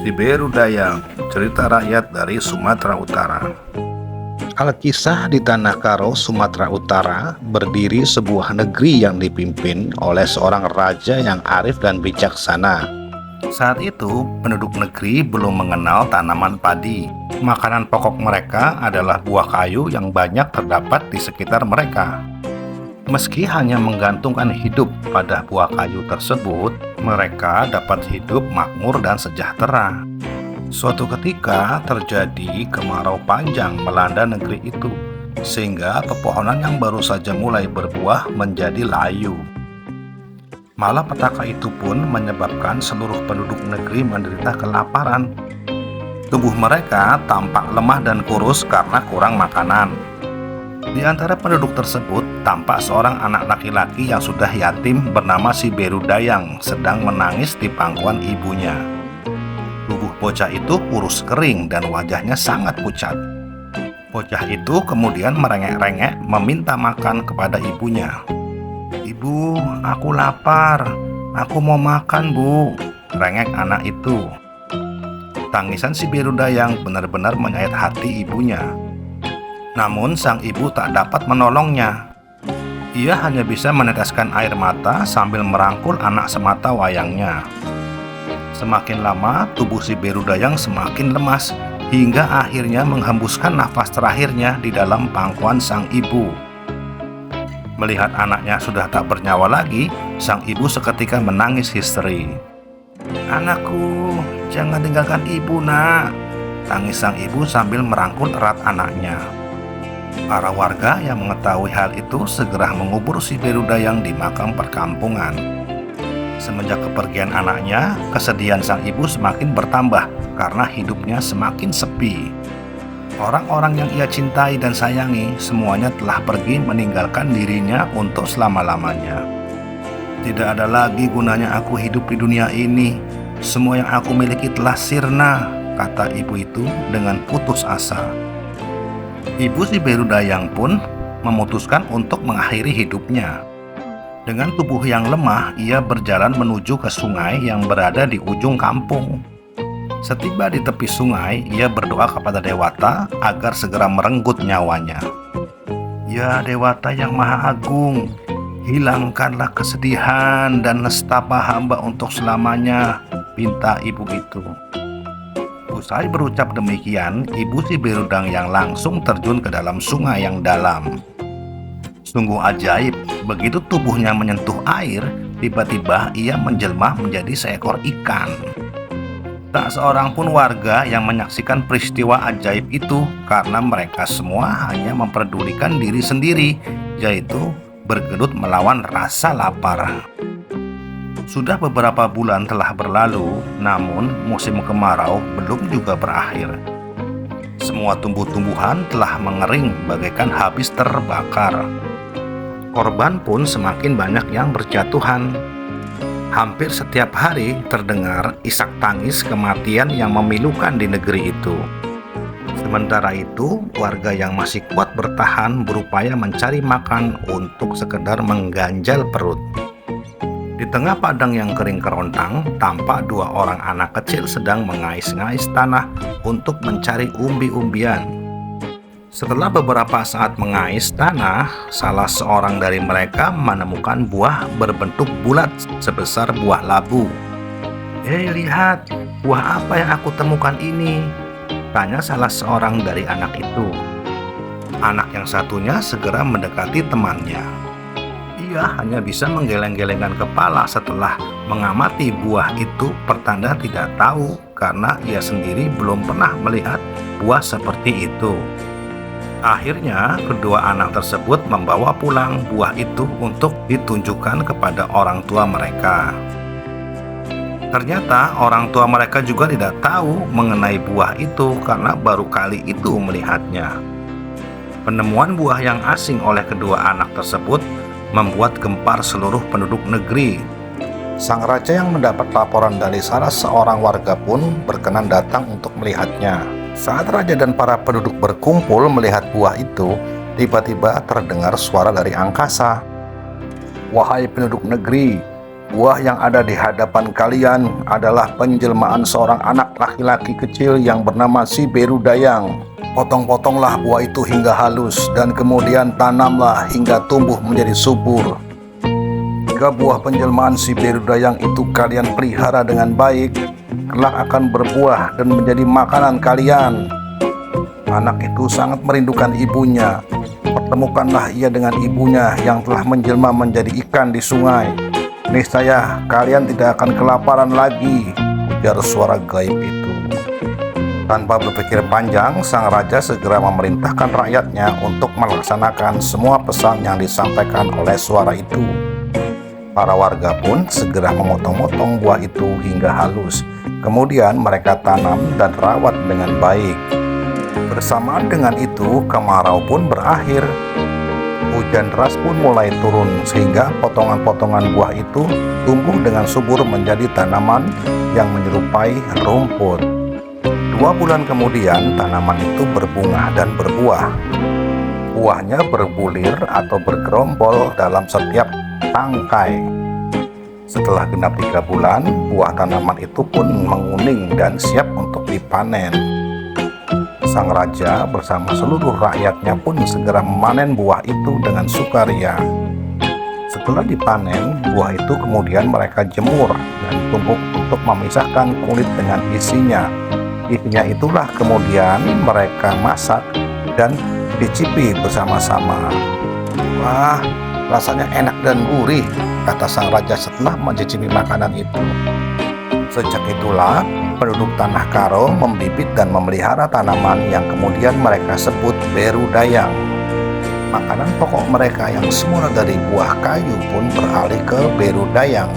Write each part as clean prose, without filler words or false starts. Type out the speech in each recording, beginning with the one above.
Siberudaya, cerita rakyat dari Sumatera Utara. Alkisah di Tanah Karo, Sumatera Utara, berdiri sebuah negeri yang dipimpin oleh seorang raja yang arif dan bijaksana. Saat itu, penduduk negeri belum mengenal tanaman padi. Makanan pokok mereka adalah buah kayu yang banyak terdapat di sekitar mereka. Meski hanya menggantungkan hidup pada buah kayu tersebut, mereka dapat hidup makmur dan sejahtera. Suatu ketika terjadi kemarau panjang melanda negeri itu, sehingga pepohonan yang baru saja mulai berbuah menjadi layu. Malapetaka itu pun menyebabkan seluruh penduduk negeri menderita kelaparan. Tubuh mereka tampak lemah dan kurus karena kurang makanan. Di antara penduduk tersebut, tampak seorang anak laki-laki yang sudah yatim bernama Siberudayang sedang menangis di pangkuan ibunya. Tubuh bocah itu kurus kering dan wajahnya sangat pucat. Bocah itu kemudian merengek-rengek meminta makan kepada ibunya. "Ibu, aku lapar. Aku mau makan, Bu," rengek anak itu. Tangisan Siberudayang benar-benar menyayat hati ibunya. Namun sang ibu tak dapat menolongnya. Ia hanya bisa meneteskan air mata sambil merangkul anak semata wayangnya. Semakin lama tubuh Siberudayang semakin lemas, hingga akhirnya menghembuskan nafas terakhirnya di dalam pangkuan sang ibu. Melihat anaknya sudah tak bernyawa lagi, sang ibu seketika menangis histeri. "Anakku, jangan tinggalkan ibu, Nak," tangis sang ibu sambil merangkul erat anaknya. Para warga yang mengetahui hal itu segera mengubur Siberudayang di makam perkampungan. Semenjak kepergian anaknya, kesedihan sang ibu semakin bertambah karena hidupnya semakin sepi. Orang-orang yang ia cintai dan sayangi semuanya telah pergi meninggalkan dirinya untuk selama-lamanya. "Tidak ada lagi gunanya aku hidup di dunia ini. Semua yang aku miliki telah sirna," kata ibu itu dengan putus asa. Ibu Siberudayang pun memutuskan untuk mengakhiri hidupnya. Dengan tubuh yang lemah, ia berjalan menuju ke sungai yang berada di ujung kampung. Setiba di tepi sungai, ia berdoa kepada Dewata agar segera merenggut nyawanya. "Ya Dewata yang Maha Agung, hilangkanlah kesedihan dan nestapa hamba untuk selamanya," pinta ibu itu. Usai berucap demikian, ibu Siberudayang langsung terjun ke dalam sungai yang dalam. Sungguh ajaib, begitu tubuhnya menyentuh air, tiba-tiba ia menjelma menjadi seekor ikan. Tak seorang pun warga yang menyaksikan peristiwa ajaib itu karena mereka semua hanya memperdulikan diri sendiri, yaitu bergelut melawan rasa lapar. Sudah beberapa bulan telah berlalu, namun musim kemarau belum juga berakhir. Semua tumbuh-tumbuhan telah mengering bagaikan habis terbakar. Korban pun semakin banyak yang berjatuhan. Hampir setiap hari terdengar isak tangis kematian yang memilukan di negeri itu. Sementara itu, warga yang masih kuat bertahan berupaya mencari makan untuk sekedar mengganjal perut. Di tengah padang yang kering kerontang, tampak dua orang anak kecil sedang mengais-ngais tanah untuk mencari umbi-umbian. Setelah beberapa saat mengais tanah, salah seorang dari mereka menemukan buah berbentuk bulat sebesar buah labu. "Hei, lihat, buah apa yang aku temukan ini?" tanya salah seorang dari anak itu. Anak yang satunya segera mendekati temannya. Ia hanya bisa menggeleng-gelengkan kepala setelah mengamati buah itu, pertanda tidak tahu karena ia sendiri belum pernah melihat buah seperti itu. Akhirnya, kedua anak tersebut membawa pulang buah itu untuk ditunjukkan kepada orang tua mereka. Ternyata orang tua mereka juga tidak tahu mengenai buah itu karena baru kali itu melihatnya. Penemuan buah yang asing oleh kedua anak tersebut membuat gempar seluruh penduduk negeri. Sang raja yang mendapat laporan dari salah seorang warga pun berkenan datang untuk melihatnya. Saat raja dan para penduduk berkumpul melihat buah itu, tiba-tiba terdengar suara dari angkasa. "Wahai penduduk negeri, Buah yang ada di hadapan kalian adalah penjelmaan seorang anak laki-laki kecil yang bernama si Beru Dayang. Potong-potonglah buah itu hingga halus dan kemudian tanamlah hingga tumbuh menjadi subur. Jika buah penjelmaan si Beru Dayang itu kalian pelihara dengan baik, kelak akan berbuah dan menjadi makanan kalian. Anak itu sangat merindukan ibunya. Pertemukanlah ia dengan ibunya yang telah menjelma menjadi ikan di sungai. Niscaya kalian tidak akan kelaparan lagi, ujar suara gaib itu. Tanpa berpikir panjang, sang raja segera memerintahkan rakyatnya untuk melaksanakan semua pesan yang disampaikan oleh suara itu. Para warga pun segera memotong-motong buah itu hingga halus. Kemudian mereka tanam dan rawat dengan baik. Bersamaan dengan itu, kemarau pun berakhir. Hujan deras pun mulai turun sehingga potongan-potongan buah itu tumbuh dengan subur menjadi tanaman yang menyerupai rumput. 2 bulan kemudian tanaman itu berbunga dan berbuah. Buahnya berbulir atau bergerombol dalam setiap tangkai. Setelah genap 3 bulan, buah tanaman itu pun menguning dan siap untuk dipanen. Sang raja bersama seluruh rakyatnya pun segera memanen buah itu dengan sukaria. Setelah dipanen, buah itu kemudian mereka jemur dan tumbuk untuk memisahkan kulit dengan isinya. Isinya itulah kemudian mereka masak dan dicipi bersama-sama. Wah, rasanya enak dan gurih, kata sang raja setelah mencicipi makanan itu. Sejak itulah penduduk Tanah Karo membibit dan memelihara tanaman yang kemudian mereka sebut Beru Dayang. Makanan pokok mereka yang semula dari buah kayu pun beralih ke Beru Dayang.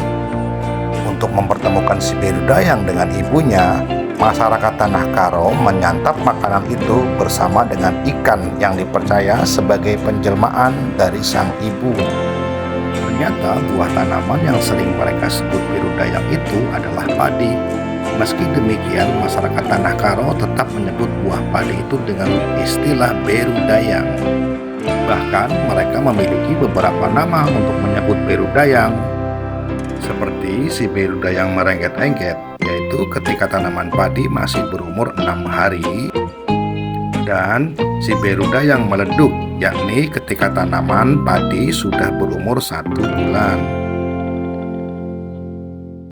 Untuk mempertemukan si Beru Dayang dengan ibunya, masyarakat Tanah Karo menyantap makanan itu bersama dengan ikan yang dipercaya sebagai penjelmaan dari sang ibu. Ternyata buah tanaman yang sering mereka sebut Beru Dayang itu adalah padi. Meski demikian, masyarakat Tanah Karo tetap menyebut buah padi itu dengan istilah Beru Dayang. Bahkan mereka memiliki beberapa nama untuk menyebut Beru Dayang, seperti si Beru Dayang merengket-engket, yaitu ketika tanaman padi masih berumur 6 hari, dan si Beru Dayang meleduk, yakni ketika tanaman padi sudah berumur 1 bulan.